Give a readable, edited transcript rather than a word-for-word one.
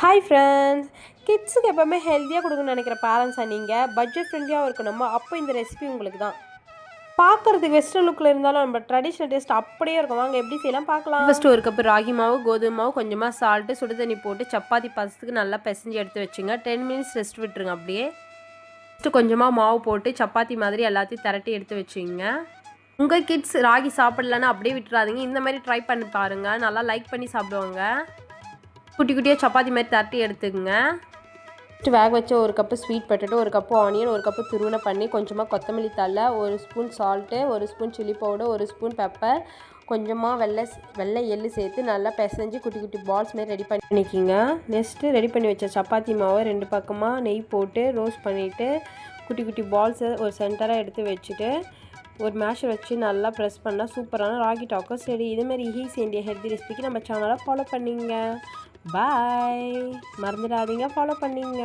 Hi friends, கிட்ஸுக்கு எப்போவுமே ஹெல்த்தியாக கொடுக்கணும்னு நினைக்கிற பேரண்ட்ஸாக நீங்கள் பட்ஜெட் ஃப்ரெண்ட்லியாக இருக்கணுமா? அப்போ இந்த ரெசிபி உங்களுக்கு தான். பார்க்குறதுக்கு வெஸ்டர்ன் லுக்கில் இருந்தாலும் நம்ம ட்ரெடிஷ்னல் டேஸ்ட் அப்படியே இருக்கும். வாங்க எப்படி செய்யலாம் பார்க்கலாம். ஃபஸ்ட்டு ஒரு கப்பு ராகி மாவு, கோதுமை மாவு, கொஞ்சமாக சால்ட்டு, சுடு தண்ணி போட்டு சப்பாத்தி பசத்துக்கு நல்லா பிசைஞ்சு எடுத்து வச்சுங்க. 10 மினிட்ஸ் ரெஸ்ட் விட்டுருங்க. அப்படியே ஃபஸ்ட்டு கொஞ்சமாக மாவு போட்டு சப்பாத்தி மாதிரி எல்லாத்தையும் திரட்டி எடுத்து வச்சுங்க. உங்கள் கிட்ஸ் ராகி சாப்பிடலன்னா அப்படியே விட்டுறாதீங்க. இந்த மாதிரி ட்ரை பண்ணி பாருங்கள், நல்லா லைக் பண்ணி சாப்பிடுவாங்க. குட்டி குட்டியாக சப்பாத்தி மாதிரி தட்டி எடுத்துக்கங்க. ஃபஸ்ட்டு வேக வச்ச ஒரு கப்பு ஸ்வீட் பொட்டேட்டோ, ஒரு கப்பு ஆனியன், ஒரு கப்பு துருவனை பண்ணி, கொஞ்சமாக கொத்தமல்லி தழை, ஒரு ஸ்பூன் சால்ட்டு, ஒரு ஸ்பூன் சில்லி பவுடர், ஒரு ஸ்பூன் பெப்பர், கொஞ்சமாக வெள்ளை எள்ளு சேர்த்து நல்லா பிசைஞ்சு குட்டி குட்டி பால்ஸ் மாதிரி ரெடி பண்ணிக்கிங்க. நெக்ஸ்ட்டு ரெடி பண்ணி வச்ச சப்பாத்தி மாவை 2 பக்கமாக நெய் போட்டு ரோஸ்ட் பண்ணிவிட்டு குட்டி குட்டி பால்ஸை ஒரு சென்டராக எடுத்து வச்சுட்டு ஒரு மேஷர் வச்சு நல்லா ப்ரெஸ் பண்ணால் சூப்பரான ராகி டாக்கோஸ் ரெடி. இதுமாரி ஈஸி இந்தியா ஹெல்த்தி ரெசிபிக்கு நம்ம சேனலை ஃபாலோ பண்ணிங்க. பாய், மறந்துடாதீங்க, ஃபாலோ பண்ணிங்க.